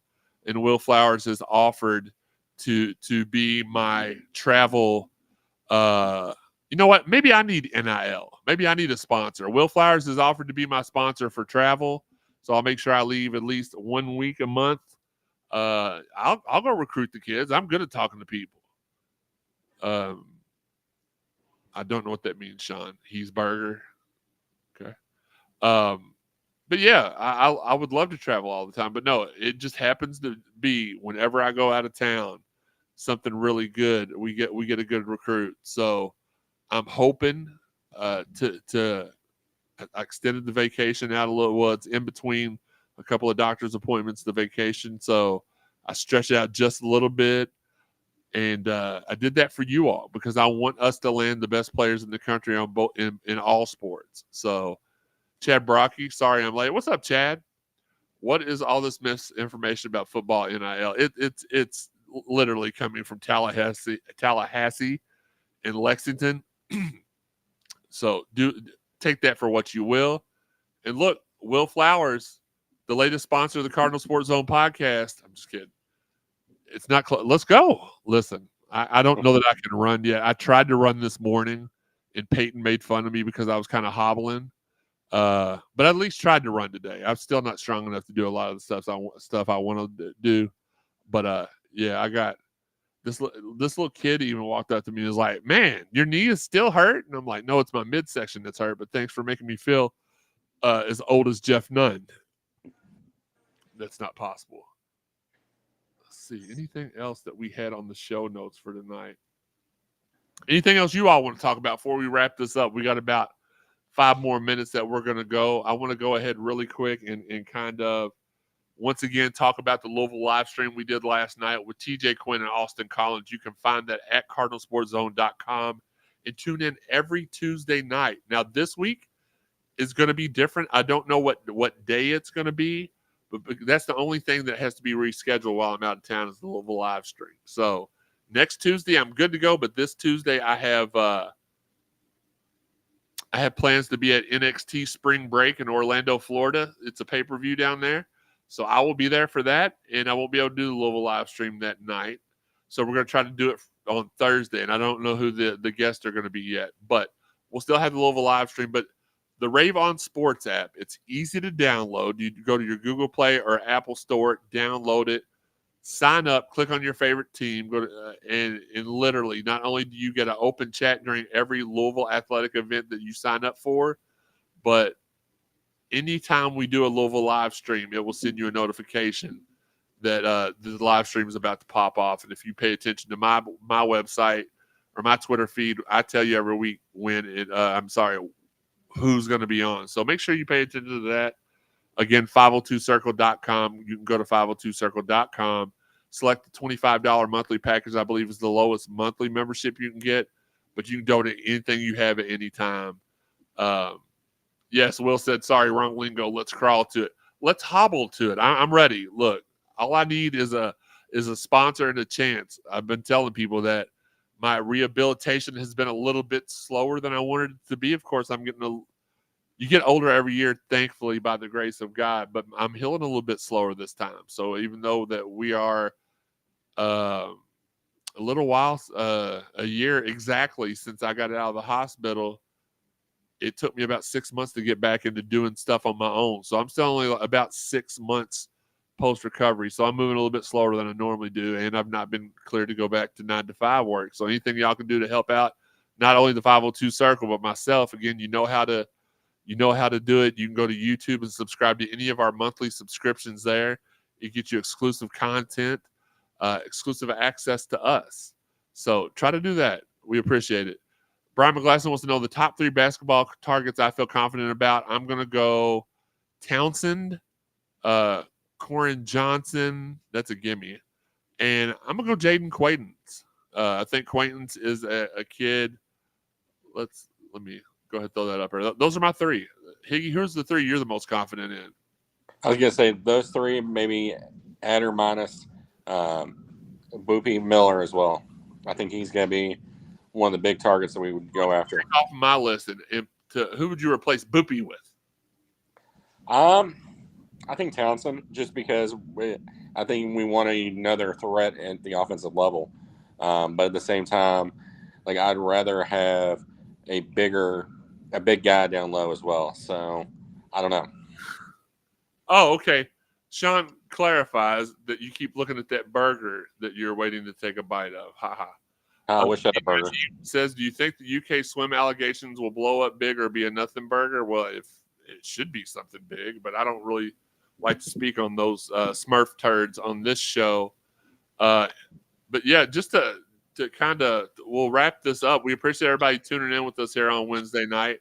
And Will Flowers has offered to be my travel. You know what? Maybe I need NIL. Maybe I need a sponsor. Will Flowers has offered to be my sponsor for travel. So I'll make sure I leave at least 1 week a month. I'll go recruit the kids. I'm good at talking to people. I don't know what that means, Sean. He's burger. Okay. But yeah, I would love to travel all the time. But no, it just happens to be whenever I go out of town, something really good. We get a good recruit. So I'm hoping to I extended the vacation out a little. Well, it's in between a couple of doctor's appointments, the vacation. So I stretch it out just a little bit. And I did that for you all because I want us to land the best players in the country on both in all sports. So, Chad Brocky, sorry I'm late. What's up, Chad? What is all this misinformation about football NIL? It's literally coming from Tallahassee, and Lexington. So take that for what you will. And look, Will Flowers, the latest sponsor of the Cardinal Sports Zone podcast. I'm just kidding. It's not close. Let's go. Listen, I don't know that I can run yet. I tried to run this morning, and Peyton made fun of me because I was kind of hobbling. But I at least tried to run today. I'm still not strong enough to do a lot of the stuff I want to do. But yeah, I got this little kid even walked up to me and was like, "Man, your knee is still hurt?" And I'm like, "No, it's my midsection that's hurt. But thanks for making me feel as old as Jeff Nunn." That's not possible. Let's see. Anything else that we had on the show notes for tonight? Anything else you all want to talk about before we wrap this up? We got about 5 more minutes that we're going to go. I want to go ahead really quick and kind of once again talk about the Louisville live stream we did last night with TJ Quinn and Austin Collins. You can find that at cardinalsportszone.com and tune in every Tuesday night. Now, this week is going to be different. I don't know what day it's going to be, but that's the only thing that has to be rescheduled while I'm out of town is the Louisville live stream. So next Tuesday, I'm good to go, but this Tuesday I have plans to be at NXT Spring Break in Orlando, Florida. It's a pay-per-view down there. So I will be there for that, and I won't be able to do the Louisville live stream that night. So we're going to try to do it on Thursday, and I don't know who the guests are going to be yet. But we'll still have the Louisville live stream. But the Rave On Sports app, it's easy to download. You go to your Google Play or Apple Store, download it, sign up, click on your favorite team, go to, and literally not only do you get an open chat during every Louisville athletic event that you sign up for, but anytime we do a Louisville live stream, it will send you a notification that the live stream is about to pop off. And if you pay attention to my website or my Twitter feed, I tell you every week who's going to be on. So make sure you pay attention to that. Again, 502circle.com. You can go to 502circle.com, select the $25 monthly package. I believe is the lowest monthly membership you can get, but you can donate anything you have at any time. Yes, Will said, sorry, wrong lingo. Let's crawl to it. Let's hobble to it. I'm ready. Look, all I need is a sponsor and a chance. I've been telling people that my rehabilitation has been a little bit slower than I wanted it to be. Of course, you get older every year, thankfully, by the grace of God, but I'm healing a little bit slower this time. So even though that we are a little while, a year exactly since I got out of the hospital, it took me about 6 months to get back into doing stuff on my own. So I'm still only about 6 months post-recovery. So I'm moving a little bit slower than I normally do, and I've not been cleared to go back to 9-to-5 work. So anything y'all can do to help out, not only the 502 Circle, but myself, again, you know how to do it. You can go to YouTube and subscribe to any of our monthly subscriptions there. It gets you exclusive content, exclusive access to us. So try to do that. We appreciate it. Brian McGlasson wants to know the top 3 basketball targets I feel confident about. I'm going to go Townsend, Corin Johnson. That's a gimme. And I'm going to go Jaden Quaintance. I think Quaintance is a kid. Let me go ahead and throw that up here. Those are my 3. Higgy, who's the 3 you're the most confident in? I was going to say those 3, maybe add or minus Boopy Miller as well. I think he's going to be one of the big targets that we would go after. Off my list, and who would you replace Boopy with? I think Townsend, just because I think we want another threat at the offensive level. But at the same time, like I'd rather have a big guy down low as well. So I don't know. Oh, okay. Sean clarifies that you keep looking at that burger that you're waiting to take a bite of. Ha ha. I wish I had a burger. Says, do you think the UK swim allegations will blow up big or be a nothing burger? Well, if it should be something big, but I don't really like to speak on those Smurf turds on this show. But yeah, just to kind of, we'll wrap this up. We appreciate everybody tuning in with us here on Wednesday night.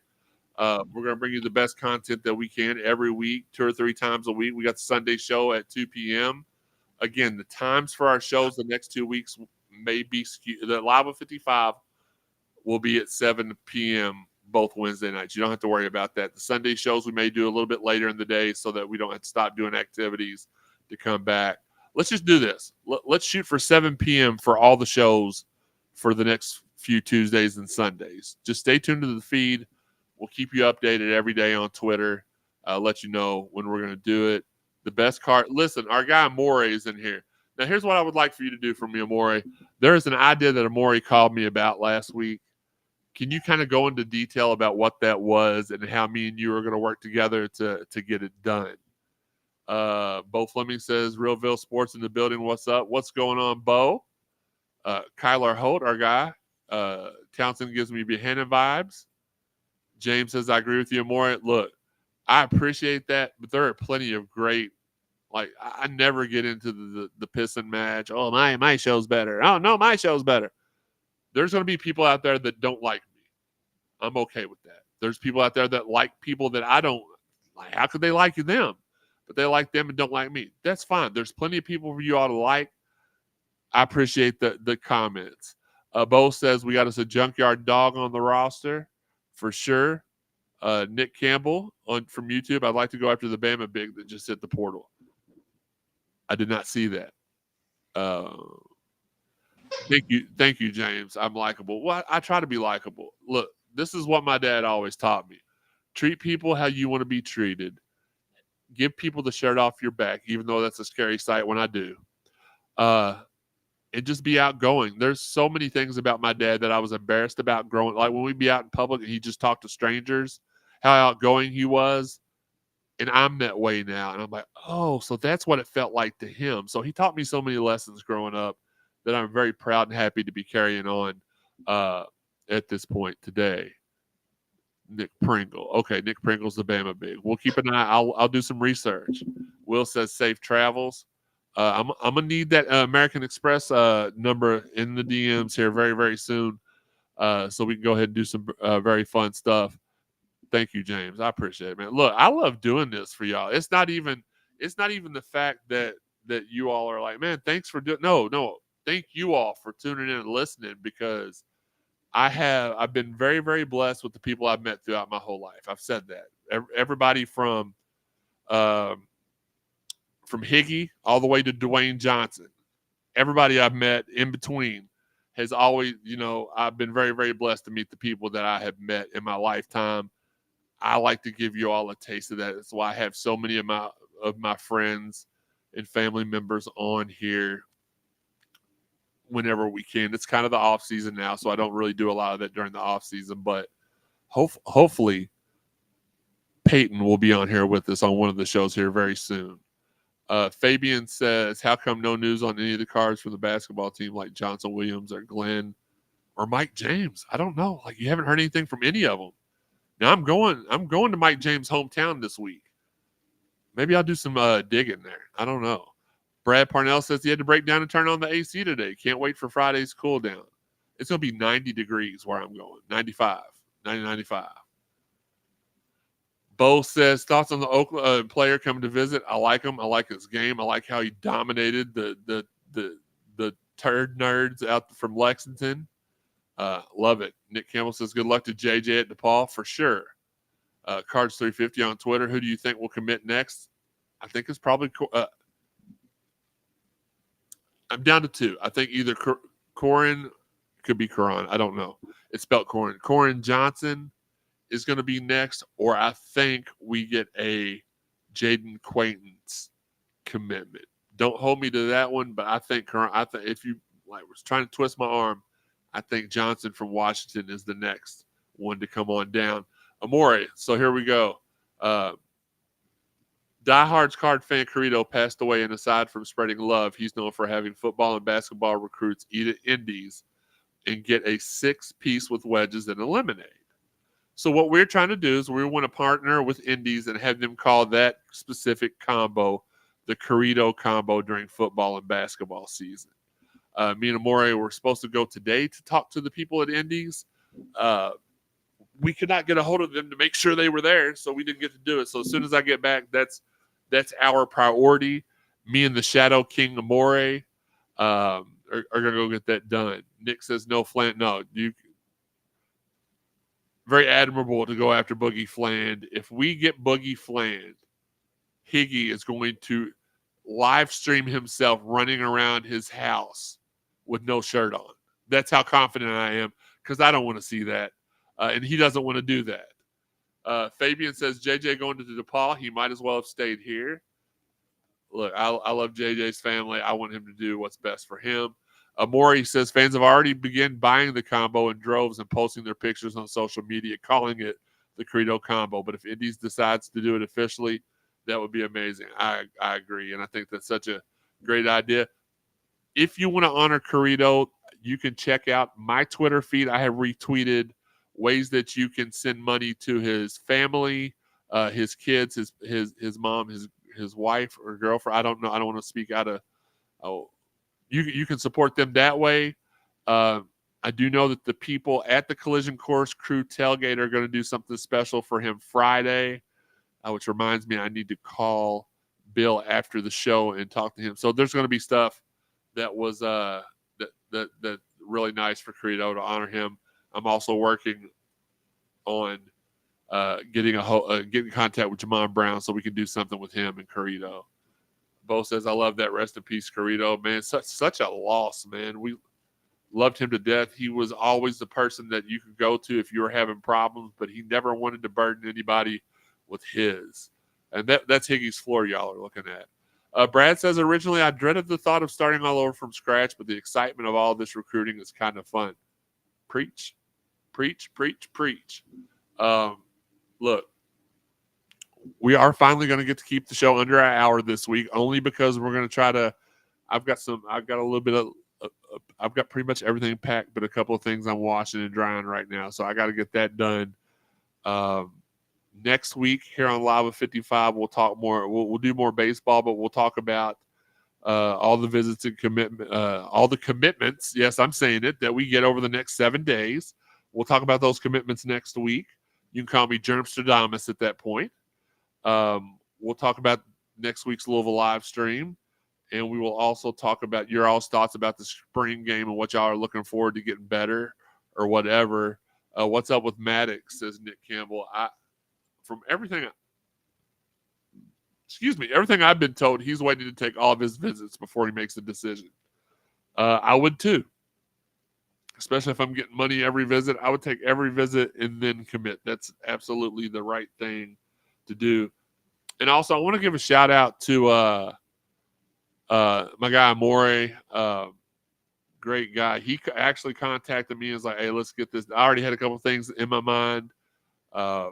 We're going to bring you the best content that we can every week, 2 or 3 times a week. We got the Sunday show at 2 p.m. Again, the times for our shows the next 2 weeks may be skewed. The Live with 55 will be at 7 p.m. both Wednesday nights. You don't have to worry about that. The Sunday shows we may do a little bit later in the day so that we don't have to stop doing activities to come back. Let's just do this. Let's shoot for 7 p.m. for all the shows for the next few Tuesdays and Sundays. Just stay tuned to the feed. We'll keep you updated every day on Twitter. Let you know when we're going to do it. The best card. Listen, our guy Amore is in here. Now, here's what I would like for you to do for me, Amore. There is an idea that Amore called me about last week. Can you kind of go into detail about what that was and how me and you are going to work together to get it done? Bo Fleming says, Realville Sports in the building. What's up? What's going on, Bo? Kyler Holt, our guy. Townsend gives me Buchanan vibes. James says, I agree with you, Amore. Look, I appreciate that, but there are plenty of great, like, I never get into the piss and match. Oh, my show's better. Oh, no, my show's better. There's going to be people out there that don't like me. I'm okay with that. There's people out there that like people that I don't like. How could they like them? But they like them and don't like me. That's fine. There's plenty of people you ought to like. I appreciate the comments. Bo says we got us a junkyard dog on the roster for sure. Nick Campbell from YouTube. I'd like to go after the Bama Big that just hit the portal. I did not see that. Thank you, James. I'm likable. Well, I try to be likable. Look, this is what my dad always taught me. Treat people how you want to be treated. Give people the shirt off your back, even though that's a scary sight when I do. And just be outgoing. There's so many things about my dad that I was embarrassed about growing. Like when we'd be out in public and he just talked to strangers, how outgoing he was. And I'm that way now. And I'm like, oh, so that's what it felt like to him. So he taught me so many lessons growing up that I'm very proud and happy to be carrying on at this point today. Nick Pringle. Okay, Nick Pringle's the Bama Big. We'll keep an eye. I'll do some research. Will says safe travels. I'm gonna need that American Express number in the DMs here very, very soon, so we can go ahead and do some very fun stuff. Thank you, James. I appreciate it, man. Look, I love doing this for y'all. It's not even the fact that you all are like, man, thanks for doing. No. Thank you all for tuning in and listening, because I've been very, very blessed with the people I've met throughout my whole life. I've said that. Everybody from Higgy all the way to Dwayne Johnson, everybody I've met in between has always, I've been very, very blessed to meet the people that I have met in my lifetime. I like to give you all a taste of that. That's why I have so many of my friends and family members on here whenever we can. It's kind of the off season now, so I don't really do a lot of that during the off season, but hopefully Peyton will be on here with us on one of the shows here very soon. Fabian says, how come no news on any of the cards for the basketball team like Johnson Williams or Glenn or Mike James? I don't know. Like, you haven't heard anything from any of them. Now I'm going to Mike James' hometown this week. Maybe I'll do some digging there. I don't know. Brad Parnell says he had to break down and turn on the AC today. Can't wait for Friday's cool down. It's going to be 90 degrees where I'm going. 95. Bo says, thoughts on the Oakland player coming to visit? I like him. I like his game. I like how he dominated the turd nerds out from Lexington. Love it. Nick Campbell says, good luck to JJ at DePaul for sure. Cards 350 on Twitter. Who do you think will commit next? I think it's probably I'm down to two. I think either Corin, could be Coron. I don't know. It's spelled Corin. Corin Johnson is going to be next, or I think we get a Jaden Quaintance commitment. Don't hold me to that one, but I think if you was trying to twist my arm, I think Johnson from Washington is the next one to come on down. Amore, so here we go. Diehard's card fan Carito passed away, and aside from spreading love, he's known for having football and basketball recruits eat at Indies and get a 6-piece with wedges and a lemonade. So what we're trying to do is we want to partner with Indies and have them call that specific combo the Carito combo during football and basketball season. Me and Amore were supposed to go today to talk to the people at Indies. We could not get a hold of them to make sure they were there, so we didn't get to do it. So as soon as I get back, that's our priority. Me and the Shadow King Amore. are going to go get that done. Nick says no Fland. No, you. Very admirable to go after Boogie Fland. If we get Boogie Fland, Higgy is going to live stream himself running around his house with no shirt on. That's how confident I am, because I don't want to see that. And he doesn't want to do that. Fabian says, JJ going to DePaul, he might as well have stayed here. Look, I love JJ's family. I want him to do what's best for him. Maury says, fans have already begun buying the combo in droves and posting their pictures on social media, calling it the Credo combo. But if Indies decides to do it officially, that would be amazing. I agree, and I think that's such a great idea. If you want to honor Carrito, you can check out my Twitter feed. I have retweeted ways that you can send money to his family, his kids, his mom, his wife or girlfriend. I don't know. I don't want to speak out of. You can support them that way. I do know that the people at the Collision Course Crew Tailgate are going to do something special for him Friday, which reminds me I need to call Bill after the show and talk to him. So there's going to be stuff that was that really nice for Credo to honor him. I'm also working on getting in contact with Jamon Brown so we can do something with him and Carrito. Bo says, I love that. Rest in peace, Carrito. Man, such a loss, man. We loved him to death. He was always the person that you could go to if you were having problems, but he never wanted to burden anybody with his. And that's Higgy's floor y'all are looking at. Brad says, originally I dreaded the thought of starting all over from scratch, but the excitement of all this recruiting is kind of fun. Preach. Look, we are finally going to get to keep the show under an hour this week, only because we're going to try to. I've got pretty much everything packed, but a couple of things I'm washing and drying right now, so I got to get that done. Next week here on Lava 55, we'll talk more. We'll do more baseball, but we'll talk about all the visits and all the commitments. Yes, I'm saying it, that we get over the next 7 days. We'll talk about those commitments next week. You can call me Germstradamus at that point. We'll talk about next week's Louisville live stream, and we will also talk about your all's thoughts about the spring game and what y'all are looking forward to getting better or whatever. What's up with Maddox, says Nick Campbell. Everything I've been told, he's waiting to take all of his visits before he makes a decision. I would too. Especially if I'm getting money every visit. I would take every visit and then commit. That's absolutely the right thing to do. And also, I want to give a shout out to my guy Amore, great guy. He actually contacted me and was like, hey, let's get this. I already had a couple things in my mind, but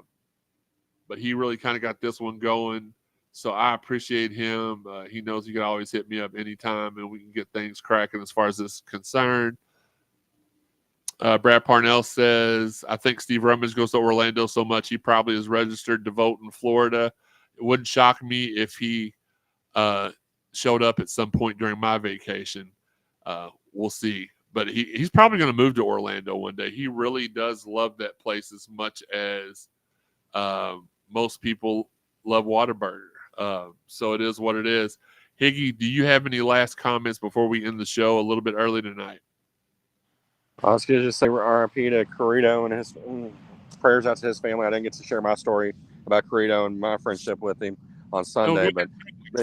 he really kind of got this one going. So I appreciate him. He knows he can always hit me up anytime, and we can get things cracking as far as this is concerned. Brad Parnell says, I think Steve Rummage goes to Orlando so much he probably is registered to vote in Florida. It wouldn't shock me if he showed up at some point during my vacation. We'll see. But he's probably going to move to Orlando one day. He really does love that place as much as most people love Whataburger. So it is what it is. Higgy, do you have any last comments before we end the show a little bit early tonight? I was going to just say RIP to Carrito and his prayers out to his family. I didn't get to share my story about Carrito and my friendship with him on Sunday. But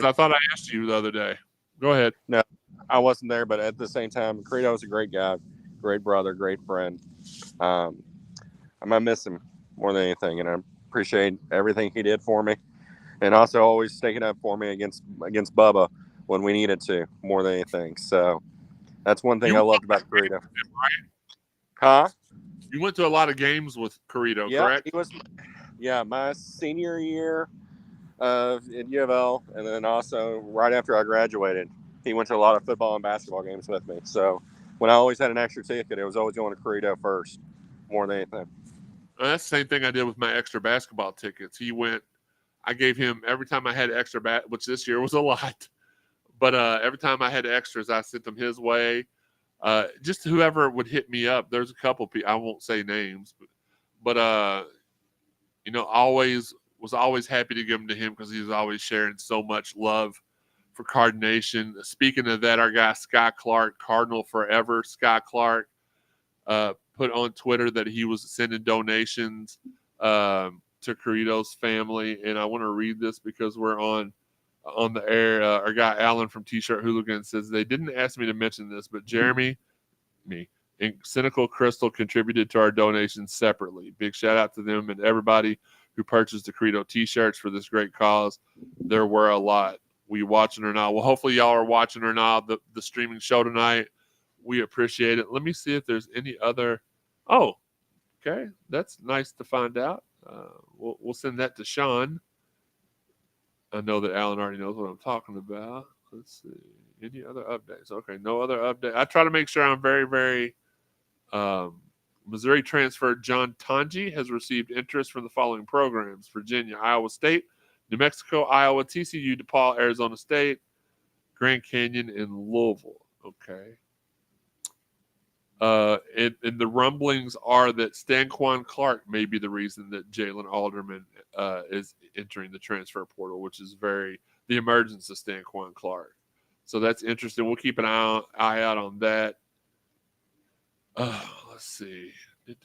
I thought I asked you the other day. Go ahead. No, I wasn't there, but at the same time, Carrito was a great guy, great brother, great friend. I might miss him more than anything, and I appreciate everything he did for me, and also always sticking up for me against Bubba when we needed to more than anything. So that's one thing I loved about Carrito. Right? Huh? You went to a lot of games with Carrito, correct? He was. Yeah, my senior year at U of L, and then also right after I graduated, he went to a lot of football and basketball games with me. So when I always had an extra ticket, it was always going to Carrito first, more than anything. Well, that's the same thing I did with my extra basketball tickets. I gave him every time I had extra which this year was a lot. But every time I had extras, I sent them his way. Just whoever would hit me up. There's a couple people, I won't say names, but always happy to give them to him because he was always sharing so much love for Card Nation. Speaking of that, our guy Sky Clark, Cardinal Forever, Sky Clark, put on Twitter that he was sending donations to Carito's family, and I want to read this because we're on the air. Our guy Alan from T-Shirt Hooligan says they didn't ask me to mention this, but Jeremy, me, and Cynical Crystal contributed to our donations separately. Big shout out to them and everybody who purchased the Carito T-shirts for this great cause. There were a lot. We watching or not? Well, hopefully y'all are watching or not the streaming show tonight. We appreciate it. Let me see if there's any other. Oh, okay, that's nice to find out. We'll send that to Sean. I know that Alan already knows what I'm talking about. Let's see. Any other updates? Okay, no other update. I try to make sure I'm very, very. Missouri transfer John Tanji has received interest from the following programs: Virginia, Iowa State, New Mexico, Iowa, TCU, DePaul, Arizona State, Grand Canyon, and Louisville. Okay. And the rumblings are that Stanquan Clark may be the reason that Jalen Alderman is entering the transfer portal, which is the emergence of Stanquan Clark. So that's interesting. We'll keep an eye out on that. Let's see. It's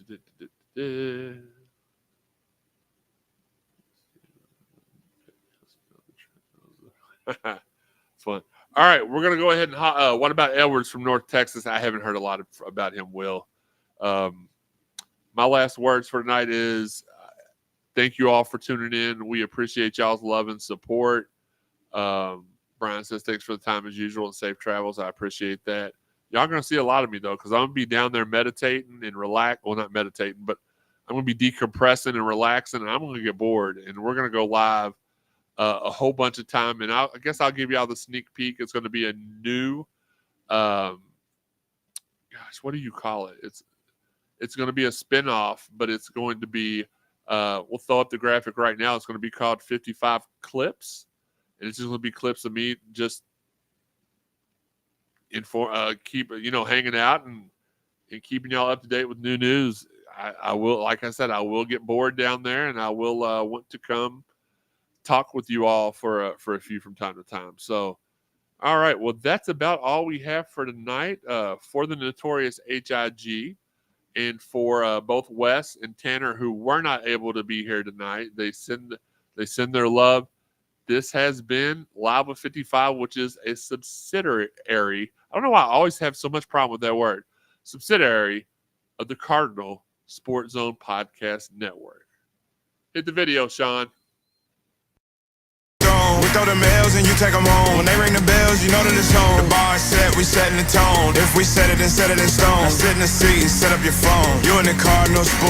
fun. All right, we're going to go ahead and what about Edwards from North Texas? I haven't heard a lot about him, Will. My last words for tonight is thank you all for tuning in. We appreciate y'all's love and support. Brian says thanks for the time as usual and safe travels. I appreciate that. Y'all going to see a lot of me, though, because I'm going to be down there meditating and relax. Well, not meditating, but I'm going to be decompressing and relaxing, and I'm going to get bored. And we're going to go live a whole bunch of time. And I guess I'll give y'all the sneak peek. It's going to be a new, what do you call it? It's going to be a spinoff, but it's going to be, we'll throw up the graphic right now. It's going to be called 55 Clips. And it's just going to be clips of me just keep hanging out and keeping y'all up to date with new news. I will, like I said, I will get bored down there, and I will want to come talk with you all for a few from time to time. So, all right, well, that's about all we have for tonight. For the Notorious HIG, and for both Wes and Tanner, who were not able to be here tonight, they send their love. This has been Live with 55, which is a subsidiary. I don't know why I always have so much problem with that word. Subsidiary of the Cardinal Sports Zone Podcast Network. Hit the video, Sean. We throw the mails and you take them home. When they ring the bells, you know that it's on. The bar is set, we setting the tone. If we set it, then set it in stone. Now sit in the seat and set up your phone. You in the Cardinal Sports.